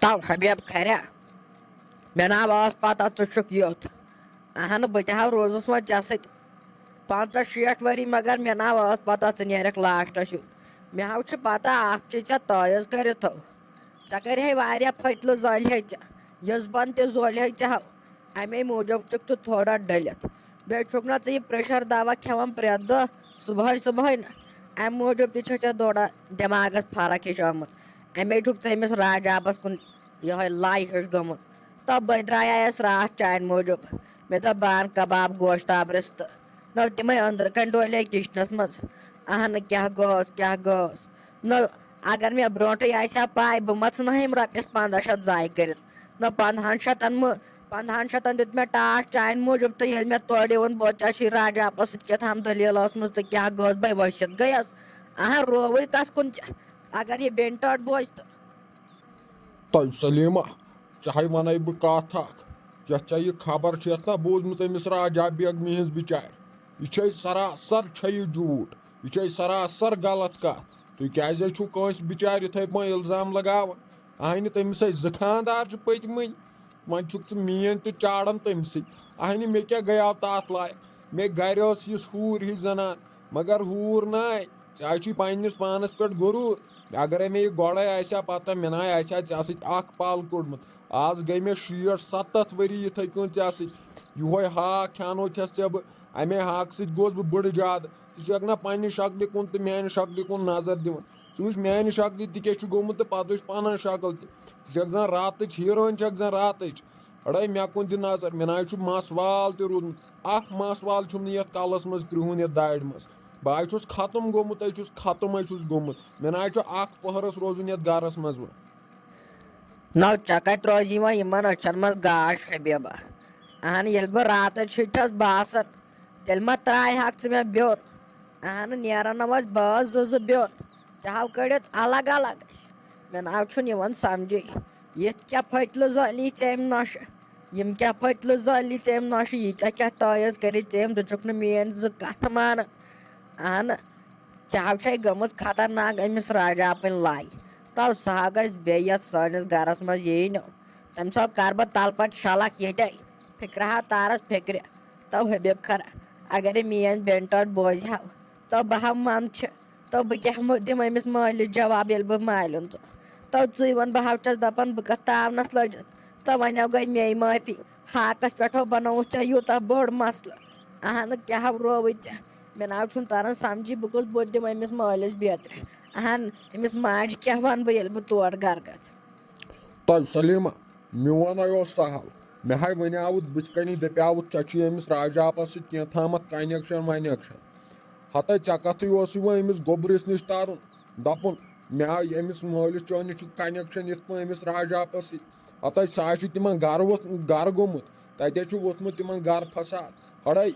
Hatav Habib Kara. Mena was pata to shook yot. Ahana Bitaha Roses was just it. Panta shirt very magar Mena was pata to Nerek last a shoot. Mehaucha pata after toys garito. Sakare varia pitlo zolhecha. Yes bante zolhecha. I may mojo took to Thora delit. Bear took not the pressure dava kavam predo. Subhai. I mojo picha dora demagas parakishamus. I made took famous Raja Baskun. You have light his gummut. Top by dry as rash and mojo. With a ban kebab gosta brist. No, Timmy under control like Kishnasmus. Ahana kya goes. No, agar me bronte aisa pai, but much no him rapis pandashat zaikir. No panhanshat and with me tash and mojo to helmet 31 bochashi Raja opposite Katham the Lilos must the kya goes by Washat Gayas. Aha row with us kuncha. Agar he bent out boys. طيب سلیمہ ژےٚ وَنَے بہٕ کَتھ اکھ یَتھ ژےٚ یہِ خبر چھےٚ نا بوٗزمٕژ أمِس راجا بیگمہِ ہِنٛز بِچارِ یہِ چھے سراسر چھےٚ یہِ جھوٗٹ یہِ چھے سراسر غلط کَتھ تُہۍ کیٛازِ چھُو کٲنٛسہِ بِچارِ یِتھَے پٲٹھۍ اِلزام لگاوان اہنہِ تٔمِس ہے 2 خانٛدار چھِ پٔتۍمٕتۍ وۄنۍ چھُکھ ژٕ میٛٲنۍ تہِ چاران تٔمۍسٕے اہنہِ مےٚ کیٛاہ گٔیاو تَتھ لایق مےٚ گرِ ٲس یِژھ ہوٗر ہِش زنان مگر ہوٗر ناے ژےٚ ہَے چھُے پنٛنِس پانَس پٮ۪ٹھ غروٗر اگرے مےٚ یہِ گۄڈَے آسہِ ہا پتہ مےٚ ناے آسہِ ہا ژےٚ سۭتۍ اکھ پل کوٚڑمُت آز گٔے مےٚ 60-70 ؤری یِتھَے کٔنۍ ژےٚ سۭتۍ یِہوے ہاکھ کھیٛانو چھَس ژےٚ بہٕ اَمے ہاکہٕ سۭتۍ گوس بہٕ بٕڑٕ زیادٕ ژٕ چھَکھ نا پنٛنہِ شکلہِ کُن تہٕ میٛانہِ شکلہِ کُن نظر دِوان ژٕ وٕچھ میٛانہِ شکلہِ تہِ کیٛاہ چھُ گوٚمُت تہٕ پتہٕ وٕچھ پنٕنۍ شکل تہِ ژٕ چھَکھ زن راتٕچ ہیٖرویِن چھَکھ زن راتٕچ اڑے مےٚ کُن دِ نظر مےٚ ناے چھُ مس وال تہِ روٗدمُت اکھ مس وال چھُم نہٕ یتھ کلس منٛز کرٛہُن یتھ دارِ منٛز بہٕ ہَے چھُس ختم گوٚمُت چھُس ختم چھُس گوٚمُت مےٚ ناے چھُ اکھ پٔہرس روزُن یتھ گرس منٛز وۄنۍ No چکت روزی وۄنۍ یِمن أچھن منٛز گاش حبیبا اہن ییٚلہِ بہٕ راتس چھِٹھس باسان تیٚلہِ ما ترٛایہِ ہکھ ژٕ مےٚ بیوٚن اہن نیران ٲسۍ بٲژ 2 بیوٚن ژےٚ ہاو کٔڑِتھ الگ الگ مےٚ ناو چھُنہٕ یِوان سمجھے یِتھ کیٛاہ پھٔتلہٕ زٲلی ژےٚ أمۍ نۄشہِ یِم کیٛاہ پھٔتلہٕ زٲلی ژےٚ أمۍ نۄشہِ ییٖتیٛاہ کیٛاہ تٲیز کٔرِتھ ژےٚ أمۍ ژٕ چھُکھ نہٕ میٲنۍ 2 کتھٕ مانان اہن ژےٚ ہاو چھے گٔمٕژ خطرناک أمِس راجاپٕنۍ لاے تو سُہ ہا گژھِ بیٚیہِ یتھ سٲنِس گرس منٛز یی نہٕ تمہِ ساتہٕ کرٕ بہٕ تلہٕ پتہٕ شلکھ ییٚتے فِکرِ ہا تارس فِکرِ تو حبیب خرا اگرے میٲنۍ بیٚنہِ ٹٲٹھ بوزِ ہاو تو بہٕ ہا منٛدچھِ تو بہٕ کیٛاہ دِمہٕ أمِس مٲلِس جواب ییٚلہِ بہٕ مالیُن ژٕ تو ژٕے وَن بہٕ ہاو چھس دپان بہٕ کتھ تاونس لٔجِس تو وۄنۍ گٔے مے معٲفی ہاکس پٮ۪ٹھو بنووُتھ ژےٚ یوٗتاہ بوٚڑ مسلہٕ اہن کیٛاہ رووٕے ژےٚ مےٚ ناو چھُنہٕ تران سمجھی بہٕ کُس بُتھ دِمہٕ أمِس مٲلِس بیترِ اہن أمِس ماجہِ کیٛاہ ونہٕ بہٕ ییٚلہِ بہٕ تور گرٕ گژھٕ طيب سلیمہ میون اوس سہل مےٚ ہاے ونیاوُتھ بٕتھِ کَنی دپیاوُتھ ژےٚ چھُے أمِس راجاپس سۭتۍ کینٛہہ تھامَتھ کنیکشن ونیکشن ہتے ژےٚ کتھٕے اوسُے وۄنۍ أمِس گوٚبرِس نِش ترُن دپُن مےٚ آے أمِس مٲلِس چٲنِس چھُ کنیکشن یِتھ پٲٹھۍ أمِس راجاپس سۭتۍ ہتے سُہ ہا چھُ تِمن گرٕ گوٚمُت تتے چھُ ووٚتھمُت تِمن گرٕ فساد اڑے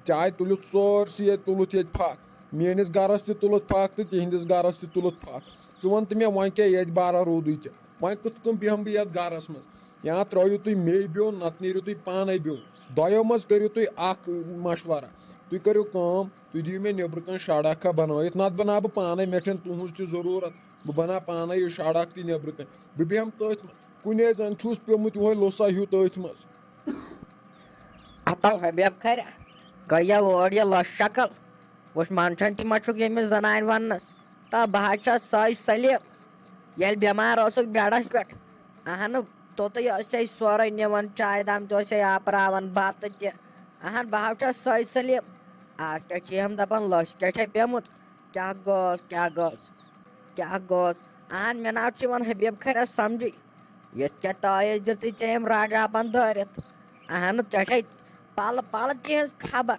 ژےٚ آے تُلِتھ سورسٕے ییٚتہِ تُلُتھ ییٚتہِ پھکھ میٲنِس گرس تہِ تُلُتھ پھکھ تہٕ تِہنٛدِس گرس تہِ تُلُتھ پھکھ ژٕ وَن تہٕ مےٚ وۄنۍ کیٛاہ ییٚتہِ بارا روٗدُے ژےٚ وۄنۍ کِتھ کٔنۍ بیٚہمہٕ بہٕ یتھ گرس منٛز یا ترٲیِو تُہۍ مے بیوٚن نتہٕ نیٖرِو تُہۍ پانے بیوٚن دۄیو منٛز کٔرِو تُہۍ اکھ مشورہ تُہۍ کٔرِو کٲم تُہۍ دِیِو مےٚ نیٚبرٕ کَنۍ شڈکھا بنٲیِتھ نتہٕ بناو بہٕ پانے مےٚ چھنہٕ تُہنٛز تہِ ضروٗرت بہٕ بناو پانے یہِ شڈکھ تہِ نیٚبرٕ کَنۍ بہٕ بیٚہمہٕ تٔتھۍ منٛز کُنے زن چھُس پیوٚمُت یِہوے لوسا ہیوٗ تٔتھۍ منٛز اتو حبیب خرا گٔیے اور یہِ لۄس شکل وٕچھ منٛدچھان تہِ ما چھُکھ ییٚمِس زنانہِ وننس تو بہٕ حظ چھس سۄے سلیٖم ییٚلہِ بٮ۪مار اوسُکھ بیڈس پٮ۪ٹھ اہن توٚتُے ٲسے سورُے نِوان چایہِ دام تہِ ٲسے آپراوان بتہٕ تہِ اہن بہٕ حظ چھس سۄے سلیٖم آز کیٛاہ چھِ یِم دپان لٔسۍ کیٛاہ چھے پیوٚمُت کیٛاہ گوٚژ اہن مےٚ ناو چھُ یِوان حبیب خرا سمجھی ییٚتہِ کیٛاہ تٲیز دِتُے ژےٚ أمۍ راجاپن دٲرِتھ اہن ژےٚ چھے پلہٕ تِہنٛز خبر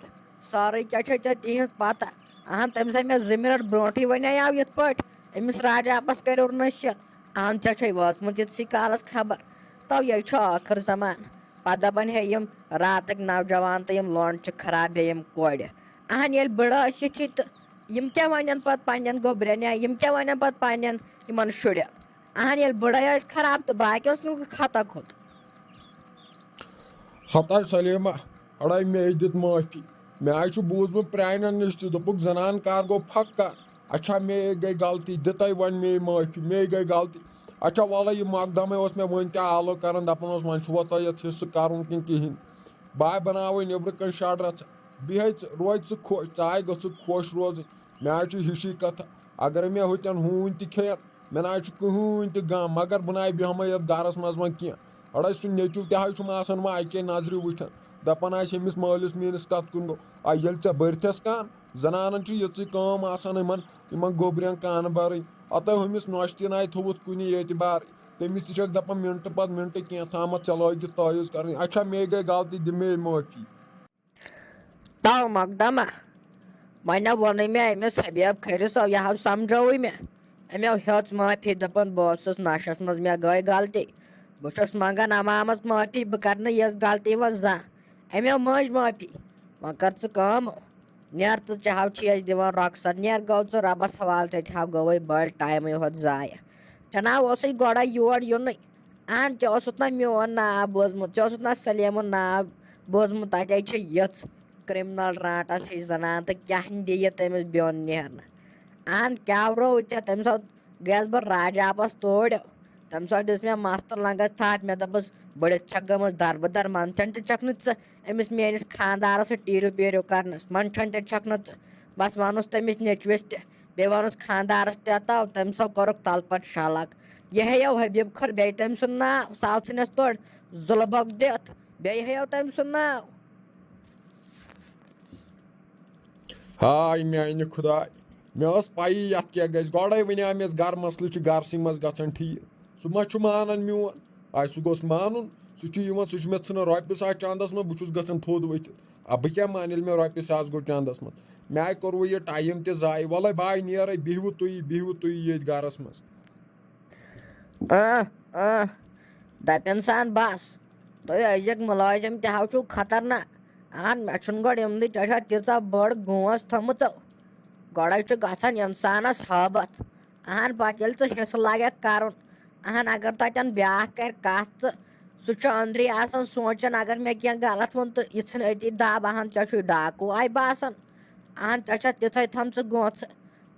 سٲرٕے کیٛاہ چھے ژےٚ تِہنٛز پتہ اہن تٔمِس ہے مےٚ 2 مِنٹ برونٛٹھٕے ونیاو یِتھ پٲٹھۍ أمِس راجاپس کٔرِو نصیحت اہن ژےٚ چھے وٲژمٕژ یِتسٕے کالس خبر تو یے چھُ ٲخٕر زمانہٕ پتہٕ دپان ہے یِم راتٕکۍ نوجوان تہٕ یِم لونڈٕ چھِ خراب بیٚیہِ یِم کورِ اہن ییٚلہِ بٕڑٕ ٲسۍ یِتھی تہٕ یِم کیٛاہ ونن پتہٕ پننٮ۪ن گوٚبرٮ۪ن یا یِم کیٛاہ ونن پتہٕ پننٮ۪ن یِمن شُرٮ۪ن اہن ییٚلہِ بٕڑے ٲسۍ خراب تہٕ باقٕیس نہٕ خطا کھوٚت ہتاے سلیمہ اڑے مے دِتھ معٲفی مےٚ حظ چھُ بوٗزمُت پرٛانٮ۪ن نِش تہِ دوٚپُکھ زنان کر گوٚو پھکھ کر اچھا مے گٔے غلطی دِتَے وۄنۍ مے معٲفی مے گٔے غلطی اچھا وَلہٕ یہِ مۄقدمے اوس مےٚ وٕنۍ تہِ آلو کَران دَپان اوس وۄنۍ چھُوا تۄہہِ یَتھ حِصہٕ کَرُن کِنہٕ کِہیٖنۍ بہٕ بَناوٕے نیٚبرٕ کَنۍ شَڈرَژ بیٚیہِ روزِ ژٕ خۄش ژٕ آے گٔژھٕکھ خۄش روزٕنۍ مےٚ حظ چھِ ہِشی کَتھا اگرے مےٚ ہُتٮ۪ن ہوٗنۍ تہِ کھیٚیَن مےٚ نہ حظ چھُ کٕہۭنۍ تہِ غم مگر بہٕ نہ بیٚہمَے یَتھ گَرَس منٛز وۄنۍ کینٛہہ اَڑے سُہ نیٚچِو تہِ حظ چھُم آسان وۄنۍ اَکے نظرِ وٕچھان دَپان آسہِ أمِس مٲلِس میٛٲنِس کَتھ کُن گوٚو ییٚلہِ ژےٚ بٔرتھَس کان زَنانَن چھِ یِژٕے کٲم آسان یِمَن گوٚبرٮ۪ن کانہٕ بَرٕنۍ اَتَے ہُمِس نۄشہِ تہِ نَے تھوٚوُتھ کُنہِ اعتبار تٔمِس تہِ چھَکھ دَپان مِنٹہٕ پَتہٕ مِنٹہٕ کینٛہہ تھامَتھ ژےٚ لٲگِتھ تٲویٖز کَرٕنۍ اچھا مے گٔے غلطی دِ مے معٲفی تو مقدمہ وۄنۍ ووٚنُے مےٚ أمِس حبیب کھٔرِ صٲب یہِ حظ سَمجھووُے مےٚ أمۍ ہیٚژ معٲفی دوٚپُن بہٕ اوسُس نَشَس منٛز مےٚ گٔے غلطی بہٕ چھُس منٛگان اَمامَس معٲفی بہٕ کَرٕ نہٕ یِژھ غلطی وۄنۍ زانٛہہ أمۍ مٔنٛج معٲفی وۄنۍ کَر ژٕ کٲم نیر ژٕ چاہو چھی أسۍ دِوان رۄخصت نیر گوٚو ژٕ رۄبَس حوالہٕ تَتہِ ہاو گوٚوُے بٔڑ ٹایمٕے یوت ضایع ژےٚ نا اوسُے گۄڈَے یور یُنٕے اہن ژےٚ اوسُتھ نہ میون ناو بوٗزمُت ژےٚ اوسُتھ نہ سلیمُن ناو بوٗزمُت تَتہِ چھِ یِژھ کِرٛمنَل رانٛٹَس ہِش زَنان تہٕ کیٛاہ دِیہِ تٔمِس بیوٚن نیرنہٕ اہن کیٛاہ روو ژےٚ تَمہِ ساتہٕ گٔیَس بہٕ راجاپَس توڑ تَمہِ ساتہٕ دِژ مےٚ مَستہٕ لنٛگَس تھپھ مےٚ دوٚپُس بٔڑِتھ چھَکھ گٔمٕژ دَربٕدر منٛدچھان تہِ چھَکھ نہٕ ژٕ أمِس میٲنِس خانٛدارَس سۭتۍ ٹیٖرو پیٖرو کَرنَس منٛدچھان تہِ چھَکھ نہٕ ژٕ بَس ووٚنُس تٔمِس نیٚچوِس تہِ بیٚیہِ ووٚنُس خانٛدارَس تہِ تَو تٔمۍ سو کوٚرُکھ تَلہٕ پَتہٕ شَلَک یہِ ہیٚیو حبیٖب کھٔر بیٚیہِ تٔمۍ سُنٛد ناو سُہ آو ژھٕنٮ۪س تورٕ زُلبَک دِتھ بیٚیہِ ہیٚیو تٔمۍ سُنٛد ناو ہاے میٛانہِ خۄداے مےٚ ٲس پَیی یَتھ کیٛاہ گژھِ گۄڈَے وَنیٛاو مےٚ گَرٕ مَسلہٕ چھُ گَرسٕے منٛز گژھان ٹھیٖک سُہ ما چھُ مانان میون سُہ گوٚژھ مانُن سُہ چھُ یِوان سُہ چھُ مےٚ ژھٕنان رۄپیہِ ساس چنٛدَس منٛز بہٕ چھُس گژھان تھوٚد ؤتھِتھ بہٕ کیٛاہ مانہٕ ییٚلہِ مےٚ رۄپیہِ ساس گوٚو چنٛدَس منٛز مےٚ آے کوٚروٕ یہِ ٹایم تہِ ضایع وَلَے بہٕ آے نیرَے بِہِوٕ تُہۍ ییٚتہِ گَرَس منٛز دَپٮ۪ن سان بَس تُہۍ أزِکۍ مُلٲزِم تہِ حظ چھُو خطرناک اہن مےٚ چھُنہٕ گۄڈٕ یِمنٕے ژےٚ چھا تیٖژاہ بٔڑ گونٛژ تھٲمٕژ گۄڈَے چھُ گژھان اِنسانَس حٲبَتھ اہن پَتہٕ ییٚلہِ ژٕ حِصہٕ لَگٮ۪کھ کَرُن اہن اگر تَتٮ۪ن بیٛاکھ کَرِ کَتھ ژٕ سُہ چھُ أنٛدری آسان سونٛچان اگر مےٚ کینٛہہ غلط ووٚن تہٕ یہِ ژھٕنہِ أتی دَب اہن ژےٚ چھُے ڈاکوٗ آے باسان اہن ژےٚ چھا تِژھَے تھٲمژٕ گونٛژٕ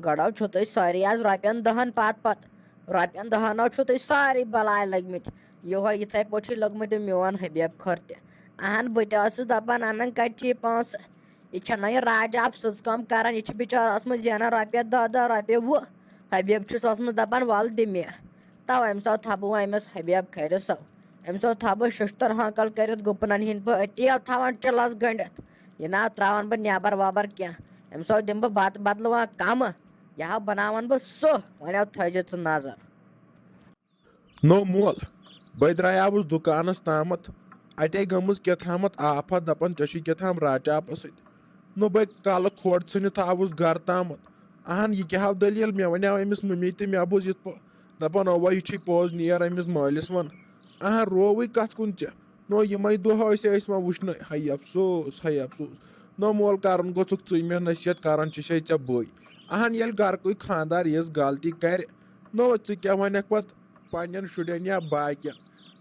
گۄڈٕ چھُو تُہۍ سٲری آز رۄپیَن دَہَن پَتہٕ رۄپیَن دَہَنو چھُو تُہۍ سٲری بَلاے لٔگمٕتۍ یِہوے یِتھَے پٲٹھۍ چھُے لوٚگمُت میون حبیب کھٔر تہِ اہن بہٕ تہِ ٲسٕس دَپان اَنان کَتہِ چھِ یہِ پونٛسہٕ یہِ چھَنہ یہِ راجاب سٕژ کٲم کَران یہِ چھِ بِچٲر ٲسمٕژ زینان رۄپیہِ دہ رۄپیہِ وُہ حبیب چھُس ٲسمٕژ دَپان وَلہٕ دِ مےٚ تو أمۍ سو تھاو بہٕ وۄنۍ أمِس حبیب کھٔرِ صٲب أمۍ سو تھاو بہٕ شُشتٕر ہٲنٛکَل کٔرِتھ گُپنَن ہِنٛدۍ پٲٹھۍ أتی تھاوان ٹِلَس گٔنٛڈِتھ یہِ نہ ترٛاوان بہٕ نٮ۪بر وَبر کینٛہہ أمۍ سو دِمہٕ بہٕ بَتہٕ بَدلہٕ وۄنۍ کَمہٕ یہِ ہا بَناوان بہٕ سُہ وۄنۍ تھٲیزِ ژٕ نظر نوٚو مول بہٕ درٛایاوُس دُکانَس تامَتھ اَتے گٔمٕژ کیٛاتھامَتھ آفت دَپان ژےٚ چھُے کیٛاتھام راچاپَس سۭتۍ نوٚو بہٕ کَلہٕ کھوڑ ژھٕنِتھ آوُس گَرٕ تامَتھ اہن یہِ کیٛاہ ہاو دٔلیٖل مےٚ وَنیٛاو أمِس مٔمی تہِ مےٚ بوٗز یِتھ پٲٹھۍ دَپان اَوا یہِ چھُے پوٚز نیر أمِس مٲلِس وَن اہن رووٕے کَتھ کُن ژےٚ نوٚو یِمَے دۄہ ٲسۍ وۄنۍ وٕچھنَے ہے افسوس نوٚو مول کَرُن گوٚژھُکھ ژٕے مےٚ نصیحت کَران چھُسے ژےٚ بٕے اہن ییٚلہِ گَرٕکُے خانٛدار یِژھ غلطی کَرِ نوٚو ژٕ کیٛاہ وَنکھ پَتہٕ پنٛنٮ۪ن شُرٮ۪ن یا باقٕیَن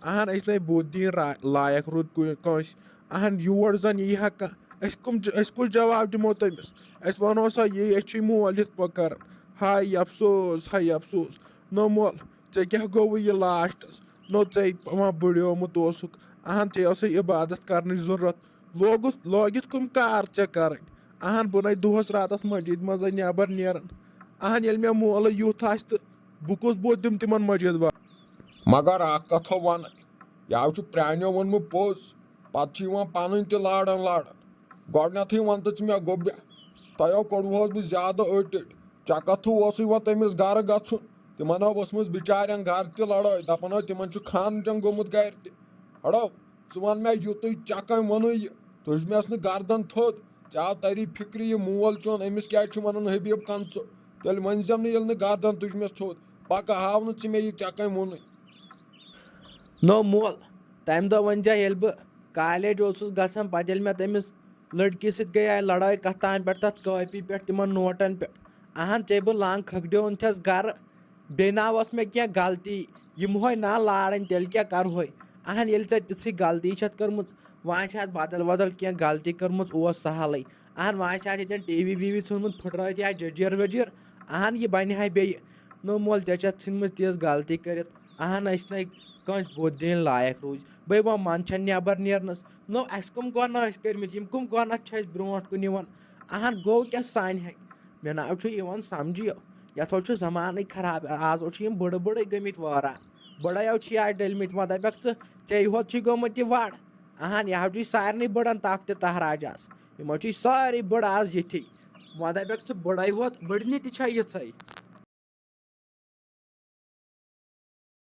اہن أسۍ نَے بُدھ دِنۍ لایق روٗد کٲنٛسہِ اہن یور زَن یی ہا کانٛہہ أسۍ کُس جواب دِمو تٔمِس أسۍ وَنو سا یی أسۍ چھُے مول یِتھ پٲٹھۍ کَران ہاے افسوس نوٚو مول ژےٚ کیٛاہ گوٚوُے یہِ لاسٹَس نوٚو ژےٚ ما بٕڈیومُت اوسُکھ اہن ژےٚ ٲسٕے عبادت کَرنٕچ ضوٚرَتھ لٲگِتھ کٕم کار ژےٚ کَرٕنۍ اہن بہٕ نَے دۄہَس راتَس مسجِد منٛزَے نٮ۪بر نیران اہن ییٚلہِ مےٚ مولٕے یُتھ آسہِ تہٕ بہٕ کُس بُتھ دِمہٕ تِمن مسجِد مگر اَکھ کَتھو وَنَے یہِ حظ چھُ پرٛانیو ووٚنمُت پوٚز پَتہٕ چھِ یِوان پَنٕنۍ تہِ لاران گۄڈنٮ۪تھٕے وَن تہٕ ژٕ مےٚ گوٚبیا تۄہو کوٚڑوُہَس بہٕ زیادٕ أڑۍ ژےٚ کَتھٕ اوسُے وۄنۍ تٔمِس گَرٕ گژھُن تِمن ٲو ؤژھمٕژ بِچارٮ۪ن گَرٕ تہِ لڑٲے دَپان ٲسۍ تِمن چھُ خان جنٛگ گوٚمُت گَرِ تہِ ہڑو ژٕ وَن مےٚ یُتُے ژےٚ کٔمۍ ووٚنُے یہِ تُجمٮ۪س نہٕ گردن تھوٚد ژےٚ آو تَری فِکرِ یہِ مول چون أمِس کیٛازِ چھُ وَنان حبیٖب کَنژٕ تیٚلہِ ؤنۍزٮ۪م نہٕ ییٚلہِ نہٕ گردن تُجمٮ۪س تھوٚد پَکہٕ ہاو نہٕ ژٕ مےٚ یہِ ژےٚ کٔمۍ ووٚنُے نوٚو مول تَمہِ دۄہ ؤنۍ زِ ییٚلہِ بہٕ کالیج اوسُس گژھان پَتہٕ ییٚلہِ مےٚ تٔمِس لٔڑکی سۭتۍ گٔیے لڑٲے کَتھان پٮ۪ٹھ تَتھ کٲپی پٮ۪ٹھ تِمن نوٹن پٮ۪ٹھ اہن ژےٚ بہٕ لنٛگ کھکھڈیوٚن تھَس گرٕ بیٚیہِ نہ ٲس مےٚ کینٛہہ غلطی یِمہوے نہ لارٕنۍ تیٚلہِ کیٛاہ کَرہوے اہن ییٚلہِ ژےٚ تِژھٕے غلطی چھَتھ کٔرمٕژ وۄنۍ آسہِ ہَتھ بدل کینٛہہ غلطی کٔرمٕژ اوس سہلٕے اہن وۄنۍ آسہِ ہَتھ ییٚتٮ۪ن ٹی وی ژھُنمُت پھٕٹرٲیِتھ یا جٔجیٖر ؤجیٖر اہن یہِ بَنہِ ہا بیٚیہِ نوٚو مول ژےٚ چھَتھ ژھٕنمٕژ تِژھ غلطی کٔرِتھ اہن أسۍ نَے کٲنٛسہِ بوٚد دِنۍ لایق روٗزۍ بٔے وۄنۍ منٛدچھان نٮ۪بر نیرنس نو اَسہِ کٕم گۄناہ ٲسۍ کٔرمٕتۍ یِم کٕم گۄناہ چھِ اَسہِ برونٛٹھ کُن یِوان اہن گوٚو کیٛاہ سانہِ ہٮ۪کہِ مےٚ ناو چھُ یِوان سمجھِیو یَتھ چھُ زمانٕے خراب آز چھِ یِم بٕڑٕ بٕڑٕے گٔمٕتۍ وٲران بٕڑیو چھِ یا ڈٔلمٕتۍ وۄنۍ دَپٮ۪کھ ژٕ ژےٚ ہوت چھُے گوٚمُت یہِ وَڑ اہن یہِ چھُے سارنٕے بٕڑن تاپتہِ تہراج آز یِمو چھُے سٲری بٕڑٕ آز یِتھی وۄنۍ دَپٮ۪کھ ژٕ بٕڑے ہوت بٕڑنہِ تہِ چھےٚ یِژھٕے